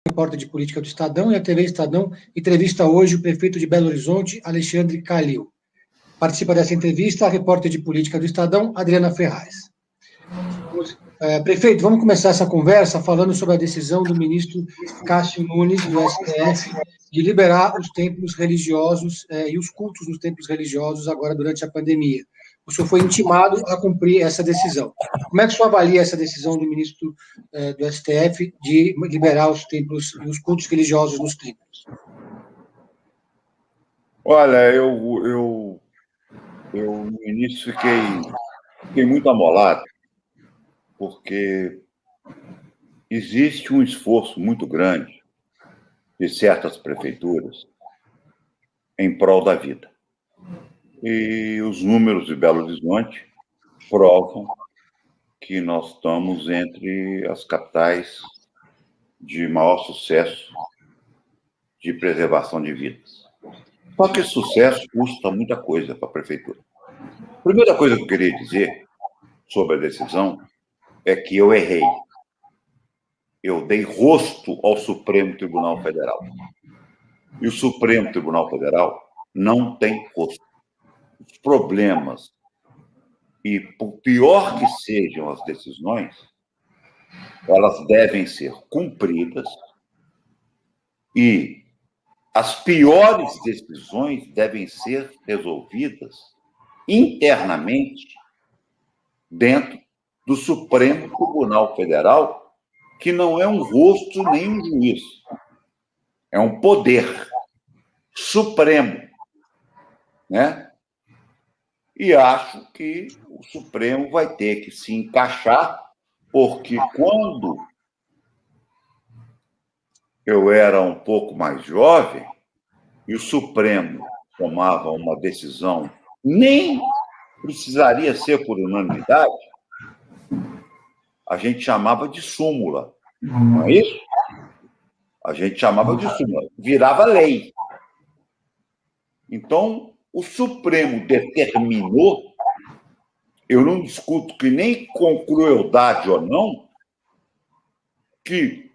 Repórter de Política do Estadão, e a TV Estadão entrevista hoje o prefeito de Belo Horizonte, Alexandre Calil. Participa dessa entrevista a repórter de Política do Estadão, Adriana Ferraz. Prefeito, vamos começar essa conversa falando sobre a decisão do ministro Cássio Nunes, do STF, de liberar os templos religiosos e os cultos nos templos religiosos agora durante a pandemia. O senhor foi intimado a cumprir essa decisão. Como é que o senhor avalia essa decisão do ministro do STF de liberar os templos e os cultos religiosos nos templos? Olha, eu no início fiquei muito amolado, porque existe um esforço muito grande de certas prefeituras em prol da vida. E os números de Belo Horizonte provam que nós estamos entre as capitais de maior sucesso de preservação de vidas. Só que sucesso custa muita coisa para a prefeitura. A primeira coisa que eu queria dizer sobre a decisão é que eu errei. Eu dei rosto ao Supremo Tribunal Federal. E o Supremo Tribunal Federal não tem rosto. Os problemas, e por pior que sejam as decisões, elas devem ser cumpridas e as piores decisões devem ser resolvidas internamente dentro do Supremo Tribunal Federal, que não é um rosto nem um juiz, é um poder supremo, né? E acho que o Supremo vai ter que se encaixar, porque quando eu era um pouco mais jovem e o Supremo tomava uma decisão, nem precisaria ser por unanimidade, a gente chamava de súmula, não é isso? A gente chamava de súmula, virava lei. Então, o Supremo determinou, eu não discuto que nem com crueldade ou não, que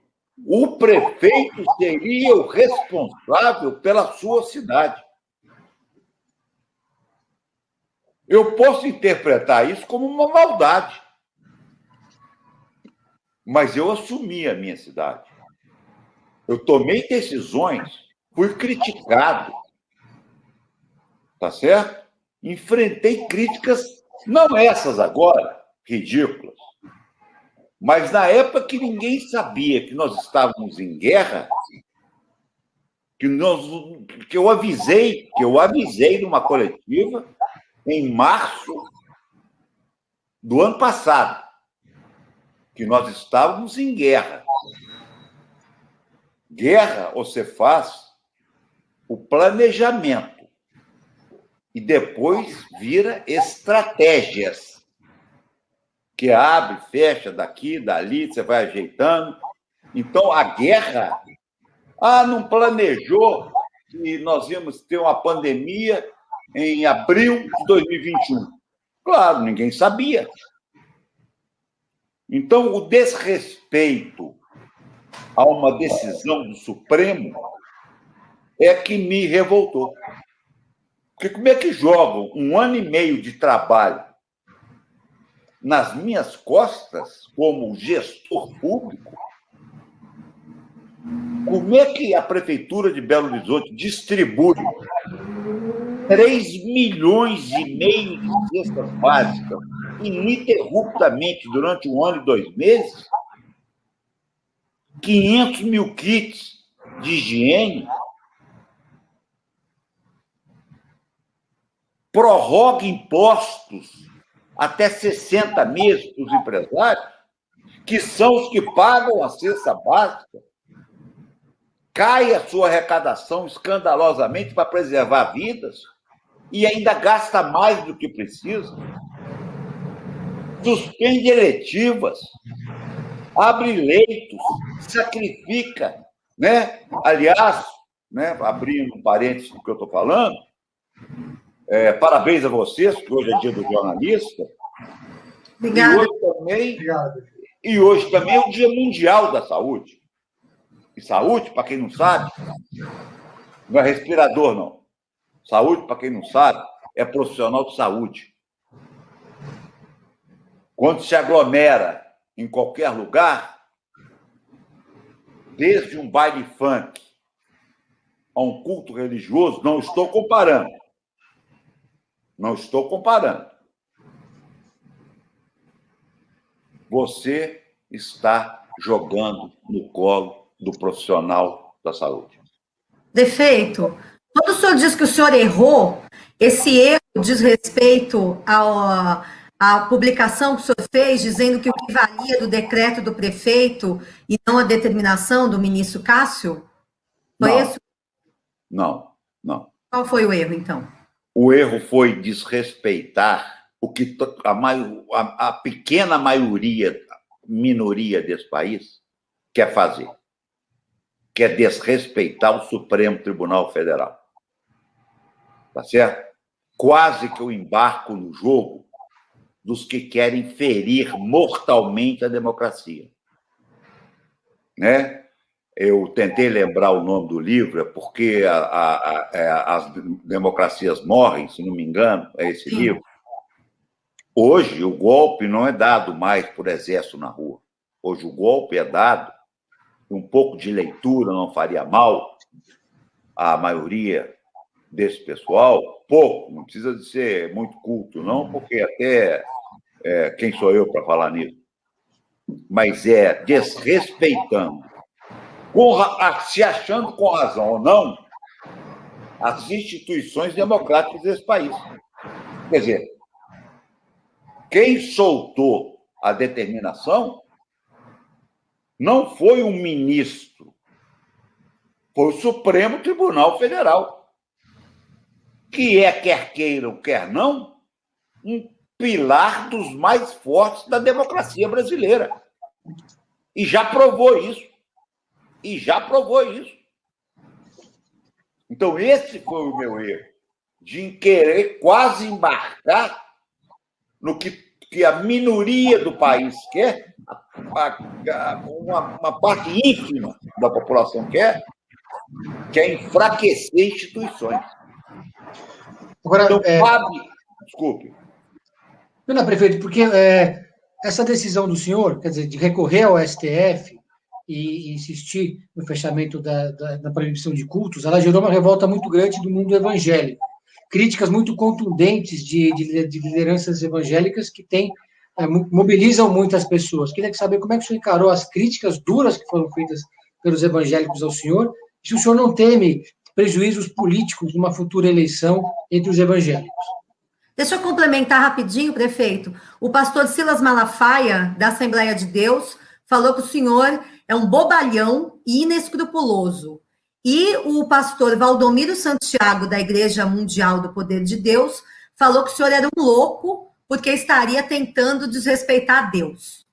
o prefeito seria o responsável pela sua cidade. Eu posso interpretar isso como uma maldade, mas eu assumi a minha cidade. Eu tomei decisões, fui criticado, tá certo? Enfrentei críticas, não essas agora, ridículas, mas na época que ninguém sabia que nós estávamos em guerra, que eu avisei numa coletiva em março do ano passado, que nós estávamos em guerra. Guerra, você faz o planejamento e depois vira estratégias, que abre, fecha daqui, dali, você vai ajeitando. Então, a guerra, não planejou que nós íamos ter uma pandemia em abril de 2021. Claro, ninguém sabia. Então, o desrespeito a uma decisão do Supremo é que me revoltou. Porque como é que jogam 1 ano e meio de trabalho nas minhas costas, como gestor público? Como é que a Prefeitura de Belo Horizonte distribui 3,5 milhões de cestas básicas ininterruptamente durante 1 ano e 2 meses? 500 mil kits de higiene? Prorroga impostos até 60 meses para os empresários, que são os que pagam a cesta básica. Cai a sua arrecadação escandalosamente para preservar vidas e ainda gasta mais do que precisa. Suspende eletivas, abre leitos, sacrifica, né? Aliás, né, abrindo um parênteses do que eu estou falando, parabéns a vocês, que hoje é dia do jornalista. Obrigada. E hoje também é o Dia Mundial da Saúde. E saúde, para quem não sabe, não é respirador, não. Saúde, para quem não sabe, é profissional de saúde. Quando se aglomera em qualquer lugar, desde um baile funk a um culto religioso, não estou comparando. Não estou comparando. Você está jogando no colo do profissional da saúde. Prefeito, quando o senhor diz que o senhor errou, esse erro diz respeito à publicação que o senhor fez, dizendo que o que valia do decreto do prefeito e não a determinação do ministro Cássio? Foi Não, isso? não. Qual foi o erro, então? O erro foi desrespeitar o que a pequena minoria desse país quer fazer, que é desrespeitar o Supremo Tribunal Federal. Tá certo? Quase que eu embarco no jogo dos que querem ferir mortalmente a democracia. Né? Eu tentei lembrar o nome do livro, é porque as democracias morrem, se não me engano, é esse Sim. livro. Hoje, o golpe não é dado mais por exército na rua. Hoje, o golpe é dado, um pouco de leitura não faria mal à maioria desse pessoal, pouco, não precisa de ser muito culto, não, porque até quem sou eu para falar nisso? Mas é desrespeitando, se achando com razão ou não, as instituições democráticas desse país. Quer dizer, quem soltou a determinação não foi um ministro, foi o Supremo Tribunal Federal, que é, quer queiram, quer não, um pilar dos mais fortes da democracia brasileira. E já provou isso. Então, esse foi o meu erro, de querer quase embarcar no que a minoria do país quer, uma parte ínfima da população quer, que é enfraquecer instituições. Agora, então, desculpe. Não, prefeito, porque essa decisão do senhor, quer dizer, de recorrer ao STF e insistir no fechamento da proibição de cultos, ela gerou uma revolta muito grande do mundo evangélico. Críticas muito contundentes de lideranças evangélicas que mobilizam muitas pessoas. Queria saber como é que o senhor encarou as críticas duras que foram feitas pelos evangélicos ao senhor, e se o senhor não teme prejuízos políticos numa futura eleição entre os evangélicos. Deixa eu complementar rapidinho, prefeito. O pastor Silas Malafaia, da Assembleia de Deus, falou que o senhor é um bobalhão e inescrupuloso. E o pastor Valdomiro Santiago, da Igreja Mundial do Poder de Deus, falou que o senhor era um louco porque estaria tentando desrespeitar Deus.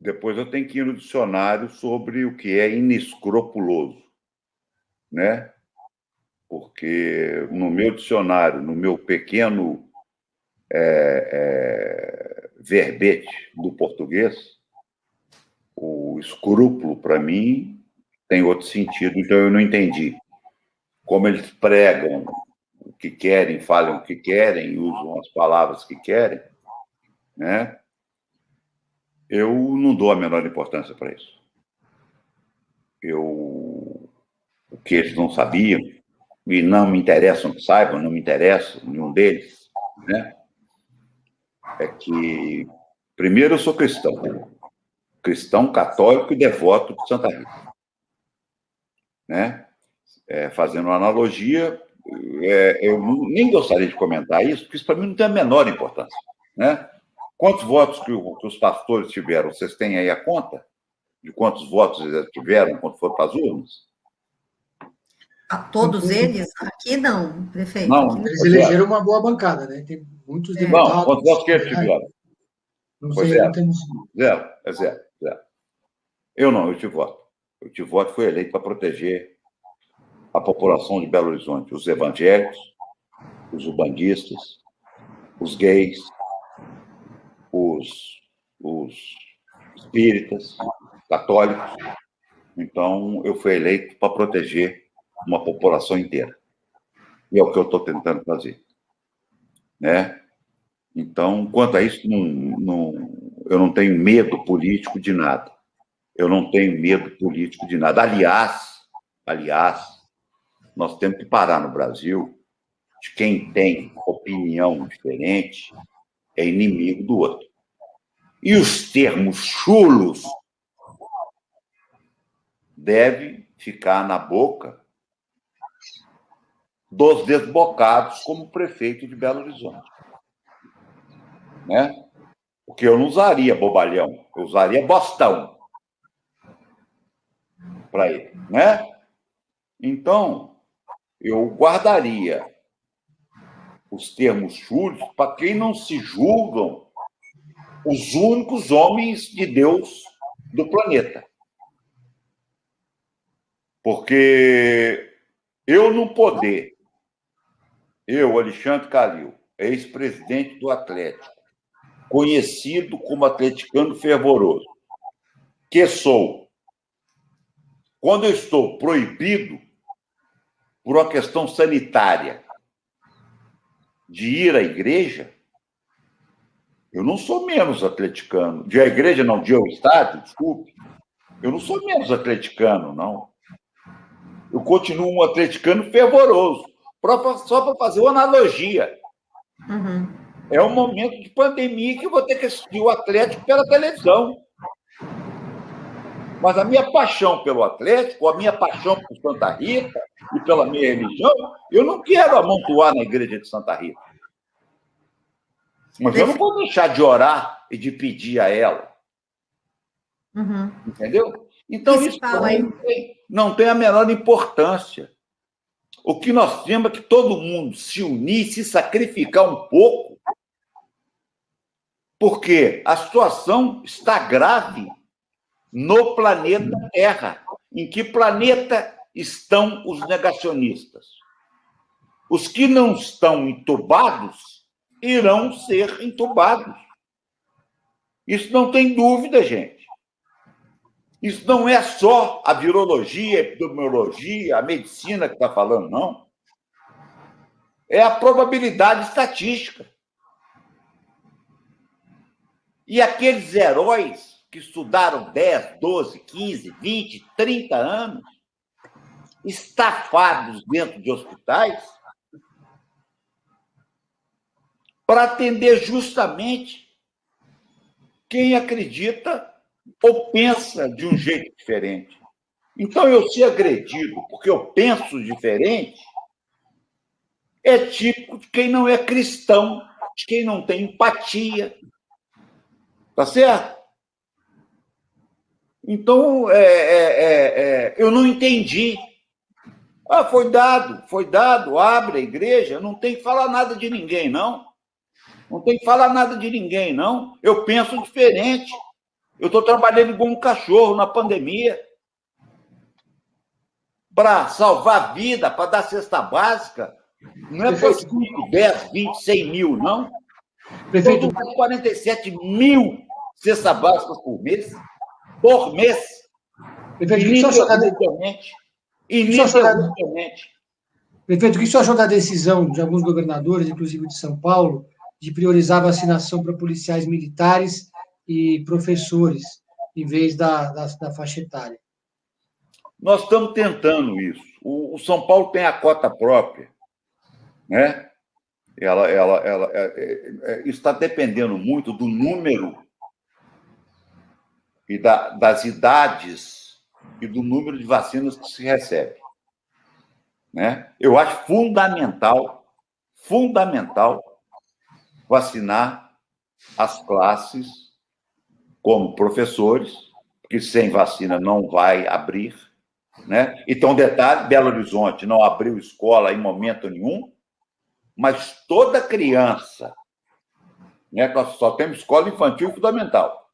Depois eu tenho que ir no dicionário sobre o que é inescrupuloso, né? Porque no meu dicionário, no meu pequeno verbete do português, o escrúpulo, para mim, tem outro sentido, então eu não entendi. Como eles pregam o que querem, falam o que querem, usam as palavras que querem, né? Eu não dou a menor importância para isso. O que eles não sabiam, e não me interessam que saibam, não me interessa nenhum deles, né? É que, primeiro, eu sou cristão católico e devoto de Santa Rita, né? Fazendo uma analogia, eu nem gostaria de comentar isso, porque isso para mim não tem a menor importância, né? Quantos votos que os pastores tiveram? Vocês têm aí a conta de quantos votos eles tiveram quando foram para as urnas? A todos eles? Aqui não, prefeito. Não, aqui não. Eles elegeram uma boa bancada, né? Tem muitos deputados. Não, quantos votos que eles tiveram? Não sei, não temos. Zero. Eu não, eu te voto. Eu te voto, fui eleito para proteger a população de Belo Horizonte, os evangélicos, os umbandistas, os gays, os espíritas, católicos. Então, eu fui eleito para proteger uma população inteira. E é o que eu estou tentando fazer. Né? Então, quanto a isso, eu não tenho medo político de nada. Eu não tenho medo político de nada. Aliás, nós temos que parar no Brasil de quem tem opinião diferente é inimigo do outro. E os termos chulos devem ficar na boca dos desbocados como prefeito de Belo Horizonte. Né? Porque eu não usaria bobalhão, eu usaria bostão para ele. Né? Então, eu guardaria os termos chulos para quem não se julgam os únicos homens de Deus do planeta. Porque eu não poder, eu, Alexandre Calil, ex-presidente do Atlético, conhecido como atleticano fervoroso, que sou, quando eu estou proibido por uma questão sanitária de ir à igreja, eu não sou menos atleticano. De ir à igreja, não, de ir ao estádio, desculpe. Eu não sou menos atleticano, não. Eu continuo um atleticano fervoroso, só para fazer uma analogia. Uhum. É um momento de pandemia que eu vou ter que assistir o Atlético pela televisão. Mas a minha paixão pelo Atlético, a minha paixão por Santa Rita e pela minha religião, eu não quero amontoar na igreja de Santa Rita. Mas eu não vou deixar de orar e de pedir a ela. Uhum. Entendeu? Então, isso não tem a menor importância. O que nós temos é que todo mundo se unir, se sacrificar um pouco, porque a situação está grave no planeta Terra. Em que planeta estão os negacionistas? Os que não estão entubados irão ser entubados. Isso não tem dúvida, gente. Isso não é só a virologia, a epidemiologia, a medicina que está falando, não. É a probabilidade estatística. E aqueles heróis que estudaram 10, 12, 15, 20, 30 anos, estafados dentro de hospitais, para atender justamente quem acredita ou pensa de um jeito diferente. Então, eu ser agredido porque eu penso diferente é típico de quem não é cristão, de quem não tem empatia. Tá certo? Então, eu não entendi. Foi dado, abre a igreja, não tem que falar nada de ninguém, não. Não tem que falar nada de ninguém, não. Eu penso diferente. Eu estou trabalhando igual um cachorro na pandemia para salvar a vida, para dar cesta básica. Não é para 5, 10, 20, 100 mil, não. Prefeito, eu dou 47 mil cestas básicas por mês. Por mês. Prefeito, o que o senhor achou da decisão de alguns governadores, inclusive de São Paulo, de priorizar a vacinação para policiais militares e professores, em vez da faixa etária? Nós estamos tentando isso. O São Paulo tem a cota própria, né? Ela está dependendo muito do número e das idades e do número de vacinas que se recebe. Né? Eu acho fundamental vacinar as classes como professores, porque sem vacina não vai abrir. Né? Então, detalhe, Belo Horizonte não abriu escola em momento nenhum, mas toda criança, né, nós só temos escola infantil e fundamental,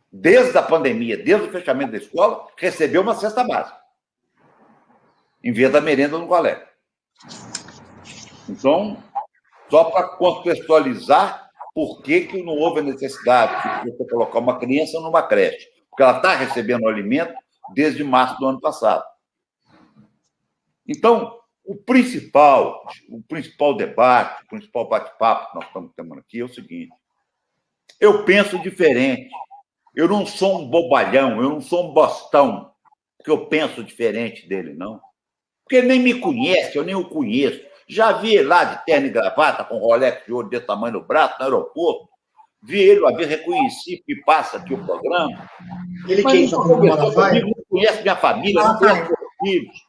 desde a pandemia, desde o fechamento da escola, recebeu uma cesta básica, em vez da merenda no colégio. Então, só para contextualizar por que não houve a necessidade de você colocar uma criança numa creche? Porque ela está recebendo alimento desde março do ano passado. Então, o principal debate, o principal bate-papo que nós estamos tendo aqui é o seguinte: eu penso diferente. Eu não sou um bobalhão, eu não sou um bostão, que eu penso diferente dele, não. Porque ele nem me conhece, eu nem o conheço. Já vi ele lá de terno e gravata, com Rolex de ouro desse tamanho no braço, no aeroporto. Vi ele uma vez, reconheci que passa aqui o programa. Ele quem? Só Malafaia? Não conhece minha família, não conhece meus filhos.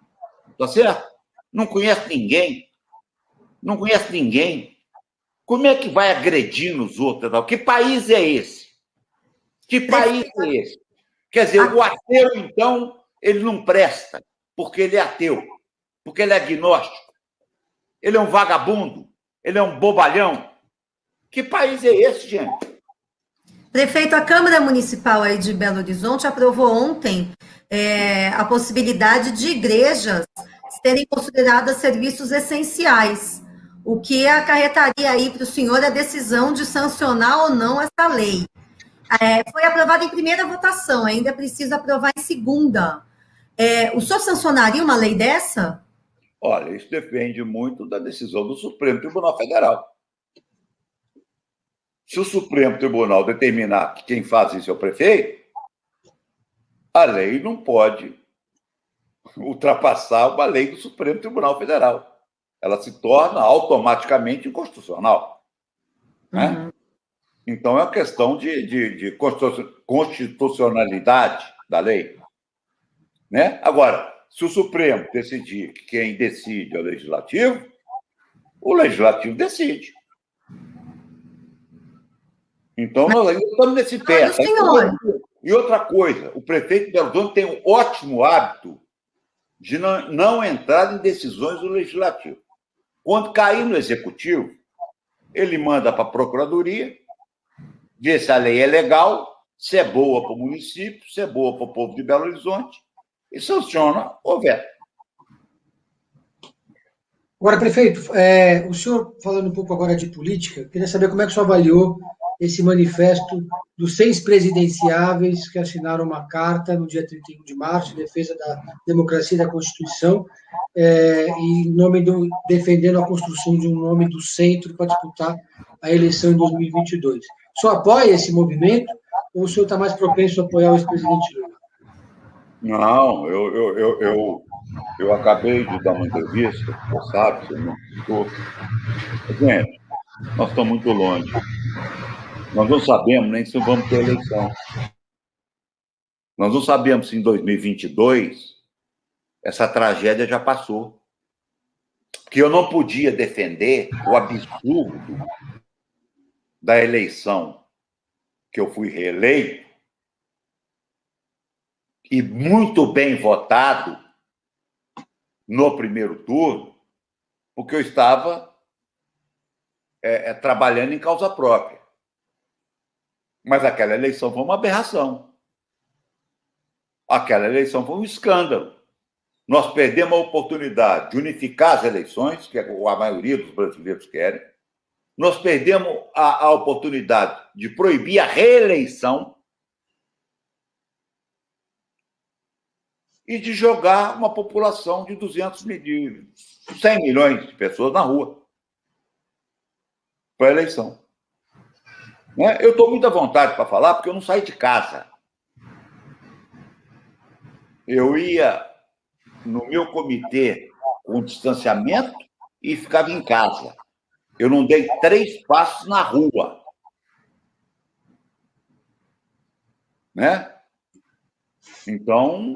Tá certo? Não conhece ninguém. Não conhece ninguém. Como é que vai agredir nos outros? Que país é esse? Que país é esse? Quer dizer, o ateu, então, ele não presta, porque ele é ateu, porque ele é agnóstico, ele é um vagabundo, ele é um bobalhão. Que país é esse, gente? Prefeito, a Câmara Municipal aí de Belo Horizonte aprovou ontem a possibilidade de igrejas serem consideradas serviços essenciais, o que acarretaria aí para o senhor a decisão de sancionar ou não essa lei. Foi aprovada em primeira votação, ainda precisa aprovar em segunda. O senhor sancionaria uma lei dessa? Olha, isso depende muito da decisão do Supremo Tribunal Federal. Se o Supremo Tribunal determinar que quem faz isso é o prefeito, a lei não pode ultrapassar uma lei do Supremo Tribunal Federal. Ela se torna automaticamente inconstitucional. Né? Então, é uma questão de constitucionalidade da lei. Né? Agora, se o Supremo decidir que quem decide é o Legislativo decide. Então, nós ainda estamos nesse pé. E outra coisa, o prefeito de Belo Horizonte tem um ótimo hábito de não entrar em decisões do Legislativo. Quando cair no Executivo, ele manda para a Procuradoria, vê se a lei é legal, se é boa para o município, se é boa para o povo de Belo Horizonte, e sanciona o veto. Agora, prefeito, o senhor, falando um pouco agora de política, queria saber como é que o senhor avaliou esse manifesto dos 6 presidenciáveis que assinaram uma carta no dia 31 de março, em defesa da democracia e da Constituição, e defendendo a construção de um nome do centro para disputar a eleição em 2022. O senhor apoia esse movimento ou o senhor está mais propenso a apoiar o ex-presidente Lula? Não, eu acabei de dar uma entrevista, você sabe, você não escutou. Gente, nós estamos muito longe. Nós não sabemos nem se vamos ter eleição. Nós não sabemos se em 2022 essa tragédia já passou. Porque eu não podia defender o absurdo da eleição que eu fui reeleito e muito bem votado no primeiro turno, porque eu estava trabalhando em causa própria. Mas aquela eleição foi uma aberração. Aquela eleição foi um escândalo. Nós perdemos a oportunidade de unificar as eleições, que a maioria dos brasileiros querem. Nós perdemos a oportunidade de proibir a reeleição e de jogar uma população de 100 milhões de pessoas na rua para a eleição. Eu estou muito à vontade para falar, porque eu não saí de casa. Eu ia no meu comitê com distanciamento e ficava em casa. Eu não dei 3 passos na rua. Né? Então,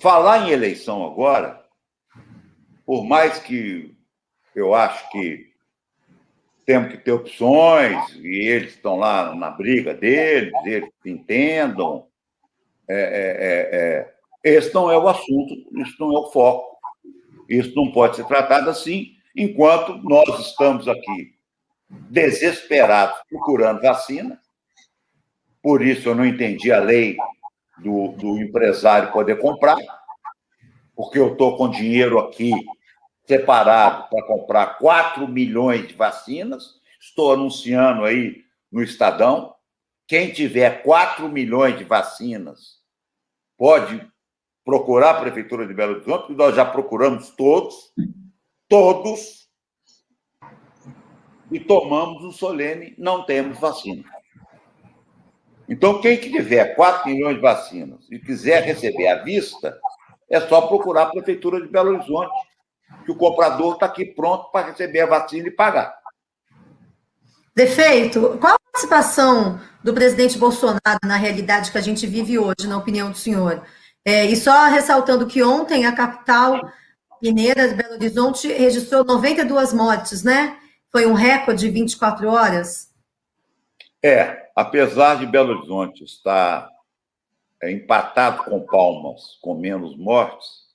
falar em eleição agora, por mais que eu acho que temos que ter opções, e eles estão lá na briga deles, eles entendam. Esse não é o assunto, isso não é o foco. Isso não pode ser tratado assim, enquanto nós estamos aqui desesperados procurando vacina. Por isso eu não entendi a lei do empresário poder comprar, porque eu estou com dinheiro aqui separado para comprar 4 milhões de vacinas. Estou anunciando aí no Estadão. Quem tiver 4 milhões de vacinas pode procurar a Prefeitura de Belo Horizonte, porque nós já procuramos todos, e tomamos um solene, não temos vacina. Então, quem tiver 4 milhões de vacinas e quiser receber à vista, é só procurar a Prefeitura de Belo Horizonte, que o comprador está aqui pronto para receber a vacina e pagar. Prefeito, qual a participação do presidente Bolsonaro na realidade que a gente vive hoje, na opinião do senhor? E só ressaltando que ontem a capital mineira de Belo Horizonte registrou 92 mortes, né? Foi um recorde de 24 horas. Apesar de Belo Horizonte estar empatado com Palmas, com menos mortes,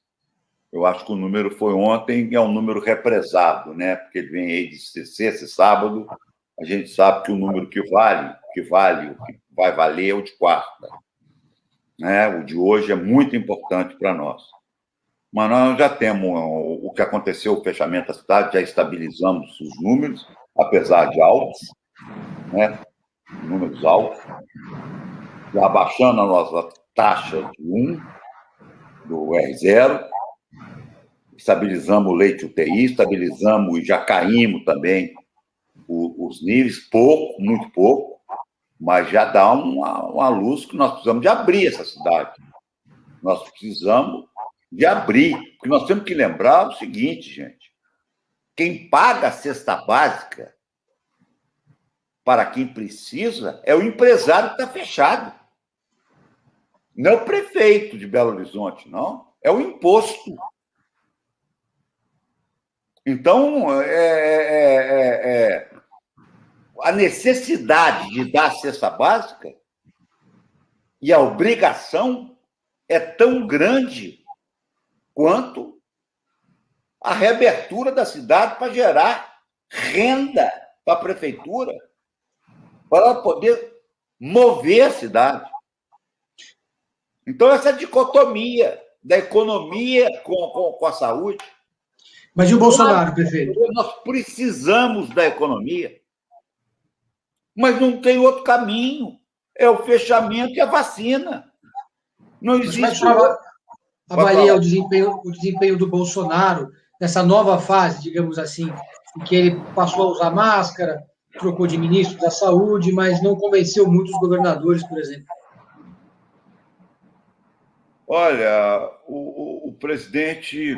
eu acho que o número foi ontem, é um número represado, né? Porque ele vem aí de sexta e sábado, a gente sabe que o número que vale, o que vai valer é o de quarta. Né? O de hoje é muito importante para nós. Mas nós já temos o que aconteceu, o fechamento da cidade, já estabilizamos os números, apesar de altos, né? Números altos, já abaixando a nossa taxa de 1, do R0, estabilizamos o leite UTI, estabilizamos e já caímos também os níveis, pouco, muito pouco, mas já dá uma luz que nós precisamos de abrir essa cidade. Nós precisamos de abrir, porque nós temos que lembrar o seguinte, gente, quem paga a cesta básica para quem precisa é o empresário que está fechado. Não é o prefeito de Belo Horizonte, não. É o imposto. Então, a necessidade de dar a cesta básica e a obrigação é tão grande quanto a reabertura da cidade para gerar renda para a prefeitura, para ela poder mover a cidade. Então, essa dicotomia da economia com a saúde. Mas e o Bolsonaro, prefeito? Nós precisamos da economia, mas não tem outro caminho. É o fechamento e a vacina. Não existe. Avalia o desempenho do Bolsonaro nessa nova fase, digamos assim, em que ele passou a usar máscara, trocou de ministro da Saúde, mas não convenceu muitos governadores, por exemplo. Olha, o presidente,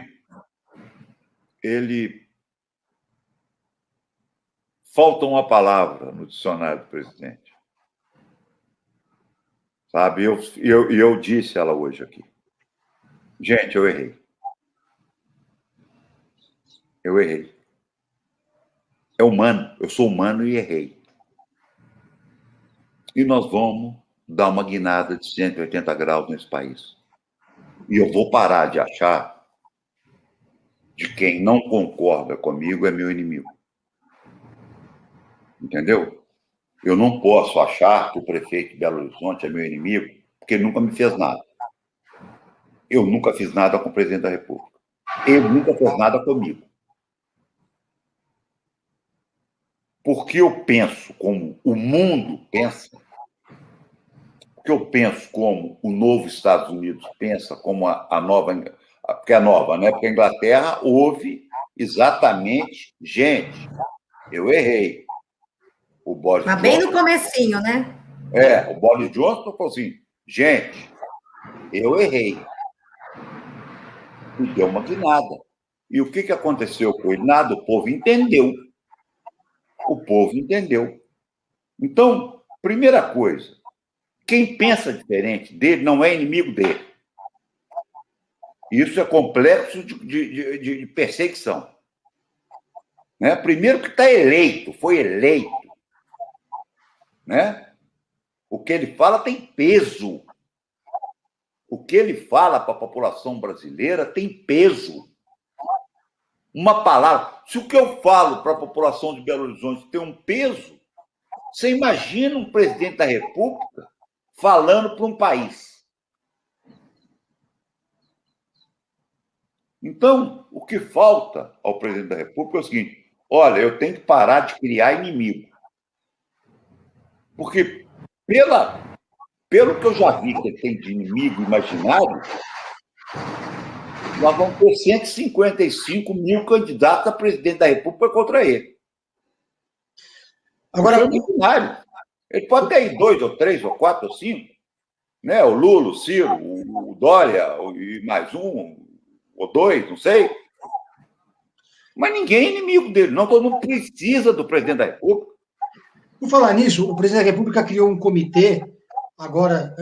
ele... Falta uma palavra no dicionário do presidente. Sabe? Eu disse ela hoje aqui. Gente, eu errei. Eu errei. É humano. Eu sou humano e errei. E nós vamos dar uma guinada de 180 graus nesse país. E eu vou parar de achar de quem não concorda comigo é meu inimigo. Entendeu? Eu não posso achar que o prefeito de Belo Horizonte é meu inimigo, porque ele nunca me fez nada. Eu nunca fiz nada com o presidente da República. Ele nunca fez nada comigo. Porque eu penso como o mundo pensa, porque eu penso como o novo Estados Unidos pensa, como a nova... Porque é nova, né? Porque a Inglaterra houve exatamente... Gente, eu errei. O Boris Mas bem no comecinho, né? O Boris Johnson falou assim, gente, eu errei. E deu uma guinada. E o que aconteceu com ele? Nada, o povo entendeu. O povo entendeu. Então, primeira coisa, quem pensa diferente dele não é inimigo dele. Isso é complexo de perseguição. Né? Primeiro que está eleito, foi eleito. Né? O que ele fala tem peso. O que ele fala para a população brasileira tem peso. Uma palavra. Se o que eu falo para a população de Belo Horizonte tem um peso, você imagina um presidente da República falando para um país. Então, o que falta ao presidente da República é o seguinte: olha, eu tenho que parar de criar inimigo. Porque, pelo que eu já vi que tem de inimigo imaginário, nós vamos ter 155 mil candidatos a presidente da República contra ele. Agora, é imaginário. Ele pode ter aí 2, ou 3, ou 4, ou 5, né? O Lula, o Ciro, o Dória, e mais um, ou 2, não sei. Mas ninguém é inimigo dele, não. Todo mundo precisa do presidente da República. Por falar nisso, o presidente da República criou um comitê, agora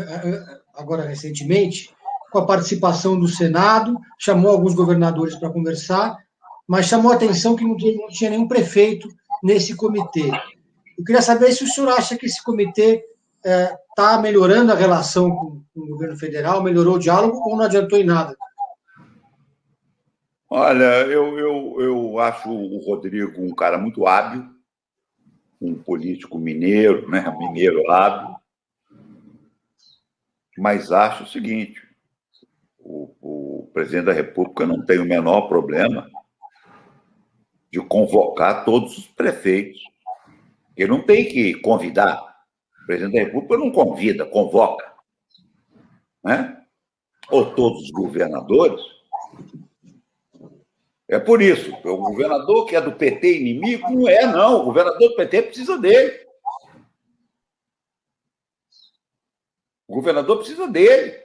recentemente, com a participação do Senado, chamou alguns governadores para conversar, mas chamou a atenção que não tinha nenhum prefeito nesse comitê. Eu queria saber se o senhor acha que esse comitê está melhorando a relação com o governo federal, melhorou o diálogo ou não adiantou em nada? Olha, eu acho o Rodrigo um cara muito hábil, um político mineiro, né? Mineiro hábil, mas acho o seguinte: o presidente da República não tem o menor problema de convocar todos os prefeitos. Ele não tem que convidar. O presidente da República não convida, convoca. Né? Ou todos os governadores. É por isso, o governador que é do PT inimigo, não é, não. O governador do PT precisa dele. O governador precisa dele.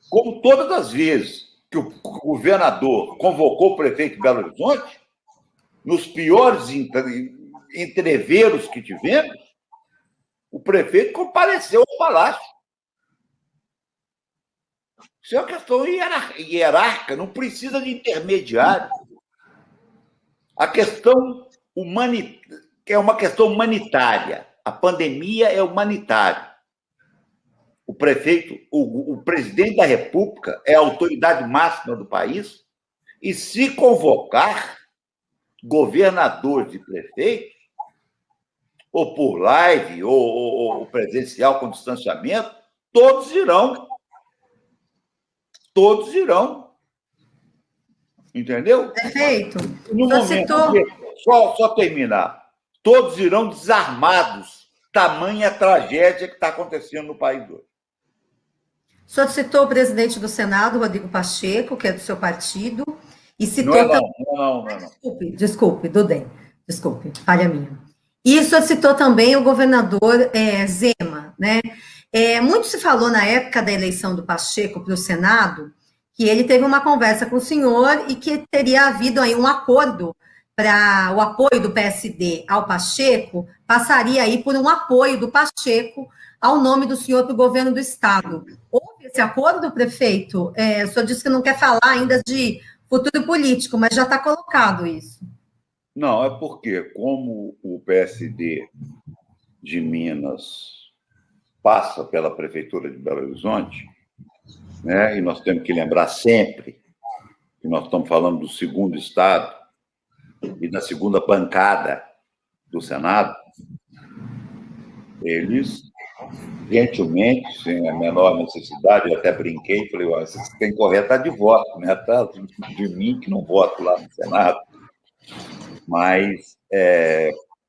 Como todas as vezes que o governador convocou o prefeito de Belo Horizonte, nos piores entreveros que tivemos, o prefeito compareceu ao palácio. Isso é uma questão hierárquica, não precisa de intermediário. A questão é uma questão humanitária. A pandemia é humanitária. O prefeito, o presidente da República é a autoridade máxima do país, e se convocar governadores e prefeitos, ou por live, ou presencial com distanciamento, todos irão. Todos irão. Entendeu? Perfeito. No momento, só terminar. Todos irão desarmados. Tamanha tragédia que está acontecendo no país hoje. O senhor citou o presidente do Senado, Rodrigo Pacheco, que é do seu partido, e citou... Não. Desculpe, Dudem. Desculpe, falha minha. E o senhor citou também o governador Zema, né? Muito se falou na época da eleição do Pacheco para o Senado, que ele teve uma conversa com o senhor e que teria havido aí um acordo para o apoio do PSD ao Pacheco, passaria aí por um apoio do Pacheco ao nome do senhor para o governo do Estado. Houve esse acordo, prefeito? O senhor disse que não quer falar ainda de futuro político, mas já está colocado isso. Não, é porque, como o PSD de Minas passa pela Prefeitura de Belo Horizonte, né, e nós temos que lembrar sempre que nós estamos falando do segundo Estado e da segunda bancada do Senado, eles, gentilmente, sem a menor necessidade, eu até brinquei, falei, vocês têm que correr atrás de voto, né, atrás de mim que não voto lá no Senado. Mas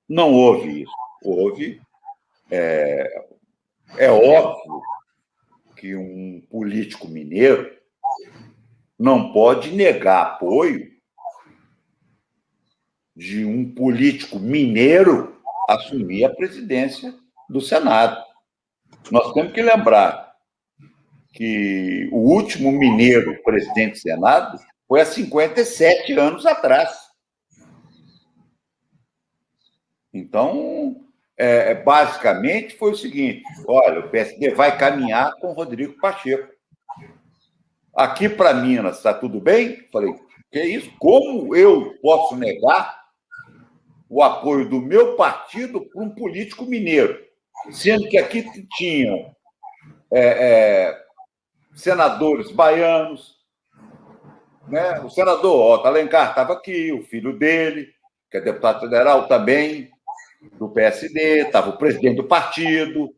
não houve isso. Houve... É óbvio que um político mineiro não pode negar apoio de um político mineiro assumir a presidência do Senado. Nós temos que lembrar que o último mineiro presidente do Senado foi há 57 anos atrás. Então, basicamente foi o seguinte: olha, o PSD vai caminhar com o Rodrigo Pacheco. Aqui para Minas está tudo bem? Falei, que é isso? Como eu posso negar o apoio do meu partido para um político mineiro? Sendo que aqui tinham senadores baianos, né? O senador Otto Alencar estava aqui, o filho dele, que é deputado federal também, do PSD, estava o presidente do partido,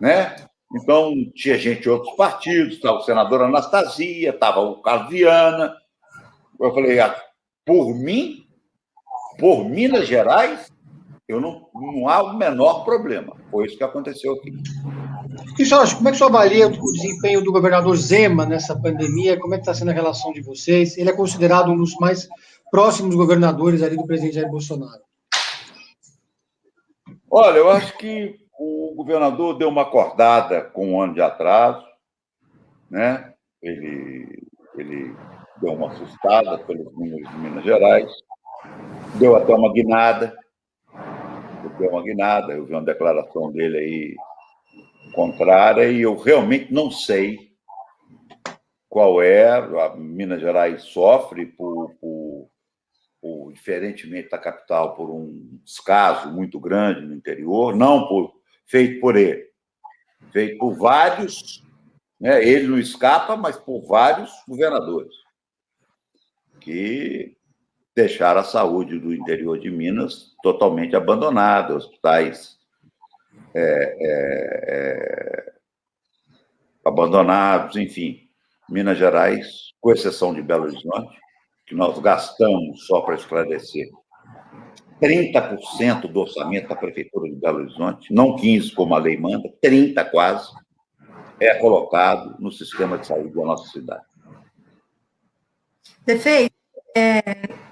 né? Então, tinha gente de outros partidos, estava o senador Anastasia, estava o Carlos Viana. Eu falei, por mim, por Minas Gerais, eu não há o menor problema. Foi isso que aconteceu aqui. Como é que o senhor avalia o desempenho do governador Zema nessa pandemia? Como é que está sendo a relação de vocês? Ele é considerado um dos mais próximos governadores ali do presidente Jair Bolsonaro. Olha, eu acho que o governador deu uma acordada com um ano de atraso, né? Ele deu uma assustada pelos números de Minas Gerais, deu até uma guinada. Eu vi uma declaração dele aí contrária e eu realmente não sei qual é. A Minas Gerais sofre diferentemente da capital, por um descaso muito grande no interior, não feito por ele, feito por vários, né? Ele não escapa, mas por vários governadores que deixaram a saúde do interior de Minas totalmente abandonada, hospitais abandonados, enfim. Minas Gerais, com exceção de Belo Horizonte, que nós gastamos, só para esclarecer, 30% do orçamento da Prefeitura de Belo Horizonte, não 15%, como a lei manda, 30% quase, é colocado no sistema de saúde da nossa cidade. Prefeito,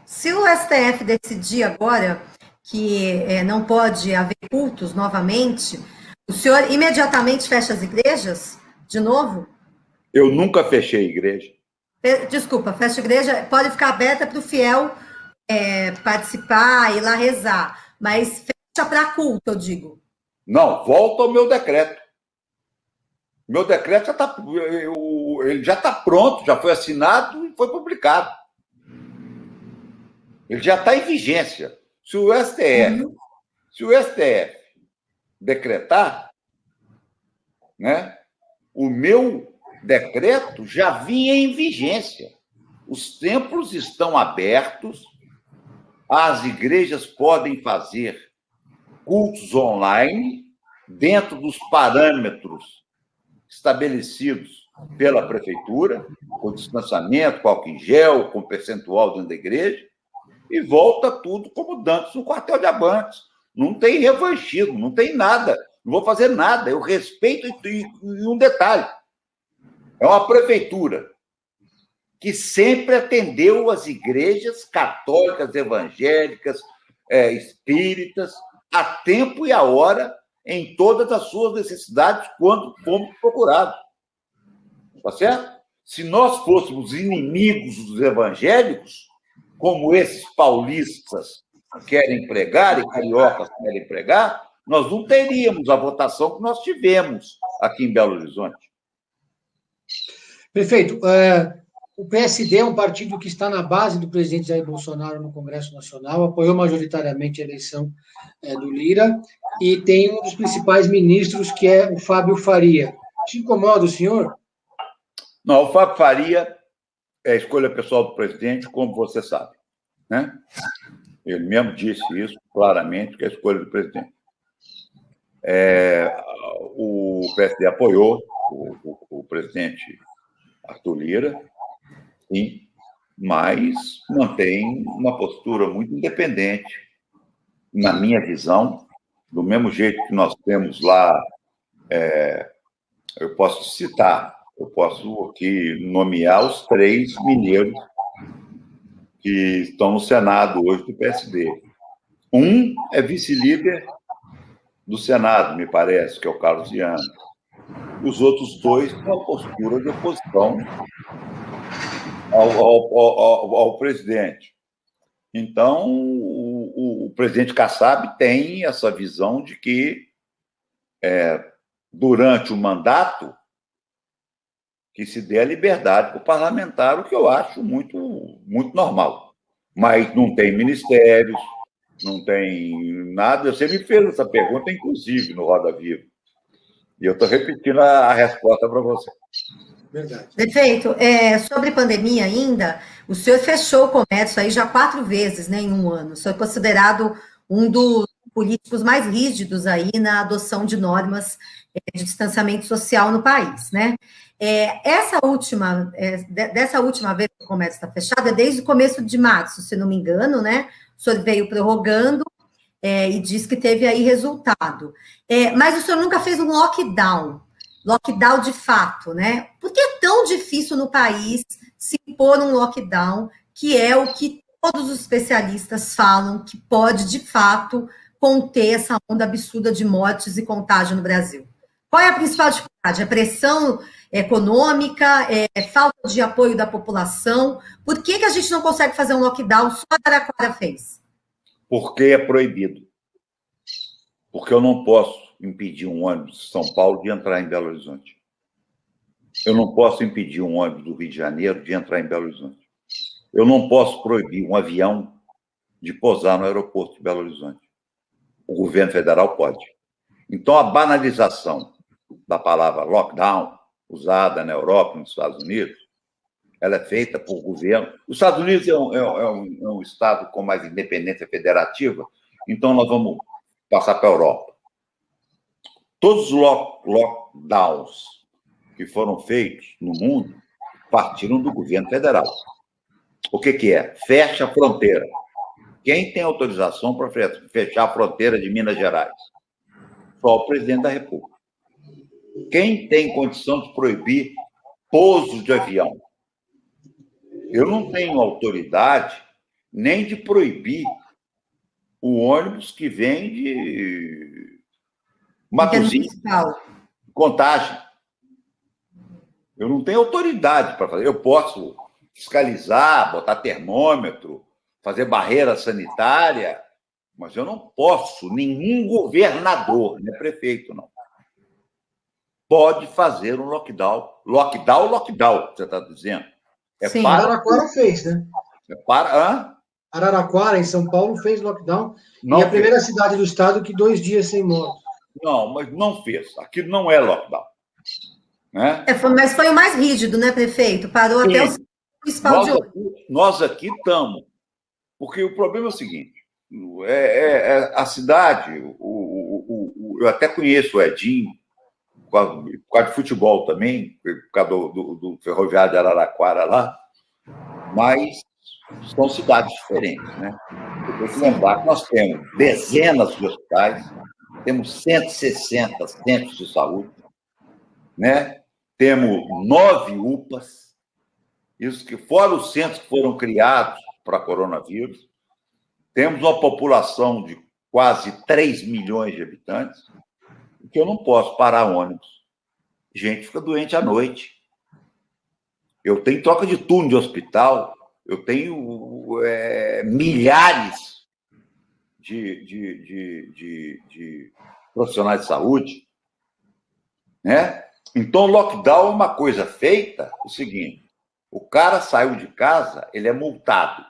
se o STF decidir agora que não pode haver cultos novamente, o senhor imediatamente fecha as igrejas de novo? Eu nunca fechei igreja. Desculpa, fecha a igreja, pode ficar aberta para o fiel participar, ir lá rezar, mas fecha para culto, eu digo. Não, volta ao meu decreto. Meu decreto já está pronto, já foi assinado e foi publicado. Ele já está em vigência. Se o STF decretar, né, o meu decreto já vinha em vigência. Os templos estão abertos, as igrejas podem fazer cultos online dentro dos parâmetros estabelecidos pela prefeitura, com distanciamento, com álcool em gel, com percentual dentro da igreja, e volta tudo como antes no quartel de Abrantes. Não tem revanchismo, não tem nada, não vou fazer nada, eu respeito. E um detalhe, é uma prefeitura que sempre atendeu as igrejas católicas, evangélicas, espíritas, a tempo e a hora, em todas as suas necessidades, quando fomos procurados. Tá certo? Se nós fôssemos inimigos dos evangélicos, como esses paulistas querem pregar e cariocas querem pregar, nós não teríamos a votação que nós tivemos aqui em Belo Horizonte. Prefeito, o PSD é um partido que está na base do presidente Jair Bolsonaro no Congresso Nacional, apoiou majoritariamente a eleição do Lira, e tem um dos principais ministros, que é o Fábio Faria. Te incomoda o senhor? Não, o Fábio Faria é escolha pessoal do presidente, como você sabe, né? Ele mesmo disse isso claramente, que é a escolha do presidente. O PSD apoiou o presidente Arthur Lira, sim, mas mantém uma postura muito independente, na minha visão, do mesmo jeito que nós temos lá. Eu posso citar, eu posso aqui nomear os 3 mineiros que estão no Senado hoje do PSD. Um é vice-líder do Senado, me parece, que é o Carlos Viana. Os outros 2 têm uma postura de oposição ao presidente. Então, o presidente Kassab tem essa visão de que, durante o mandato, que se dê a liberdade para o parlamentar, o que eu acho muito, muito normal. Mas não tem ministérios, não tem nada. Você me fez essa pergunta, inclusive, no Roda Viva. E eu estou repetindo a resposta para você. Verdade. Prefeito, sobre pandemia ainda, o senhor fechou o comércio aí já 4 vezes, né, em um ano. O senhor é considerado um dos políticos mais rígidos aí na adoção de normas de distanciamento social no país, né? Dessa última vez que o comércio está fechado, é desde o começo de março, se não me engano, né? O senhor veio prorrogando e diz que teve aí resultado. Mas o senhor nunca fez um lockdown de fato, né? Por que é tão difícil no país se impor um lockdown, que é o que todos os especialistas falam que pode, de fato, conter essa onda absurda de mortes e contágio no Brasil? Qual é a principal dificuldade? É pressão econômica? É falta de apoio da população? Por que a gente não consegue fazer um lockdown? Só a Araraquara fez. Porque é proibido. Porque eu não posso impedir um ônibus de São Paulo de entrar em Belo Horizonte. Eu não posso impedir um ônibus do Rio de Janeiro de entrar em Belo Horizonte. Eu não posso proibir um avião de pousar no aeroporto de Belo Horizonte. O governo federal pode. Então, a banalização da palavra lockdown, usada na Europa, nos Estados Unidos, ela é feita por governo. Os Estados Unidos é um estado com mais independência federativa, então nós vamos passar para a Europa. Todos os lockdowns que foram feitos no mundo partiram do governo federal. O que é? Fecha a fronteira. Quem tem autorização para fechar a fronteira de Minas Gerais? Só o presidente da República. Quem tem condição de proibir pousos de avião? Eu não tenho autoridade nem de proibir o ônibus que vem de Matosinhos, Contagem. Eu não tenho autoridade para fazer. Eu posso fiscalizar, botar termômetro, fazer barreira sanitária, mas eu não posso, nenhum governador, não é prefeito, não, pode fazer um lockdown. Lockdown, você está dizendo. Sim, Araraquara fez, né? Araraquara, em São Paulo, fez lockdown. Não, e a primeira cidade do estado que 2 dias sem mortos. Não, mas não fez. Aquilo não é lockdown. Né? Mas foi o mais rígido, né, prefeito? Parou Sim. Até o principal de hoje. Nós aqui estamos. Porque o problema é o seguinte: a cidade, eu até conheço o Edinho, por causa de futebol também, por causa do Ferroviário de Araraquara lá, mas são cidades diferentes, né? Eu tenho que lembrar que nós temos dezenas de hospitais, temos 160 centros de saúde, né? Temos 9 UPAs, isso que fora os centros que foram criados para coronavírus, temos uma população de quase 3 milhões de habitantes, que eu não posso parar ônibus. Gente fica doente à noite. Eu tenho troca de turno de hospital, eu tenho milhares de profissionais de saúde, né? Então, o lockdown é uma coisa feita, o seguinte, o cara saiu de casa, ele é multado.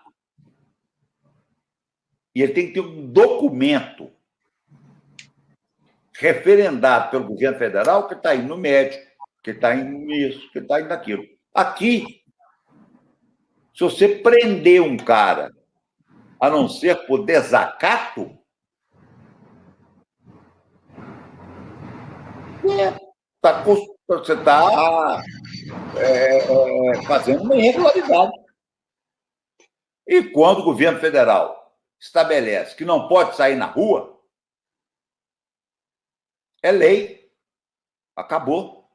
E ele tem que ter um documento referendado pelo governo federal que está indo no médico, que está indo nisso, que está indo naquilo. Aqui, se você prender um cara, a não ser por desacato, você está fazendo uma irregularidade. E quando o governo federal estabelece que não pode sair na rua, é lei. Acabou.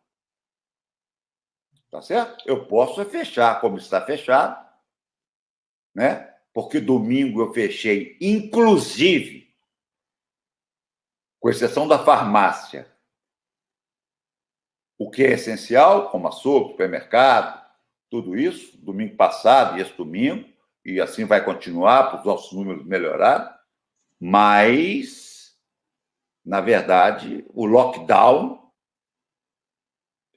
Tá certo? Eu posso fechar como está fechado, né? Porque domingo eu fechei, inclusive, com exceção da farmácia, o que é essencial, como açougue, supermercado, tudo isso, domingo passado e esse domingo, e assim vai continuar para os nossos números melhorarem, mas, na verdade, o lockdown,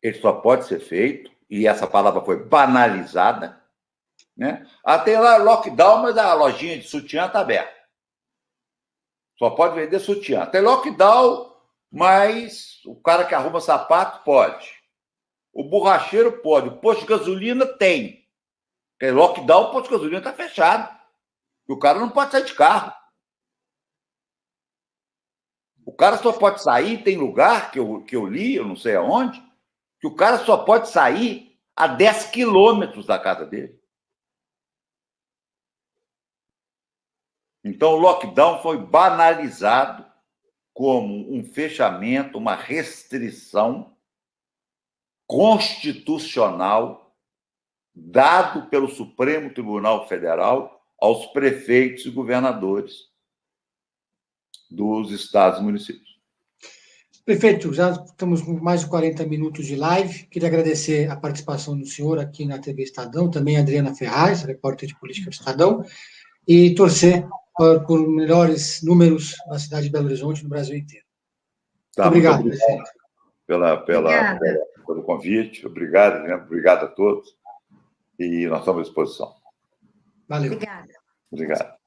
ele só pode ser feito, e essa palavra foi banalizada, né? Até lá, lockdown, mas a lojinha de sutiã está aberta. Só pode vender sutiã. Tem lockdown, mas o cara que arruma sapato pode. O borracheiro pode. O posto de gasolina tem. Tem lockdown, o posto de gasolina está fechado. E o cara não pode sair de carro. cara só pode sair, tem lugar que eu li, eu não sei aonde, que o cara só pode sair a 10 quilômetros da casa dele. Então, o lockdown foi banalizado como um fechamento, uma restrição constitucional dado pelo Supremo Tribunal Federal aos prefeitos e governadores dos estados e municípios. Prefeito, já estamos com mais de 40 minutos de live. Queria agradecer a participação do senhor aqui na TV Estadão, também a Adriana Ferraz, repórter de política do Estadão, e torcer por melhores números na cidade de Belo Horizonte, no Brasil inteiro. Tá, obrigado, muito prefeito. Pelo convite. Obrigado, né? Obrigado a todos. E nós estamos à disposição. Valeu. Obrigada. Obrigado.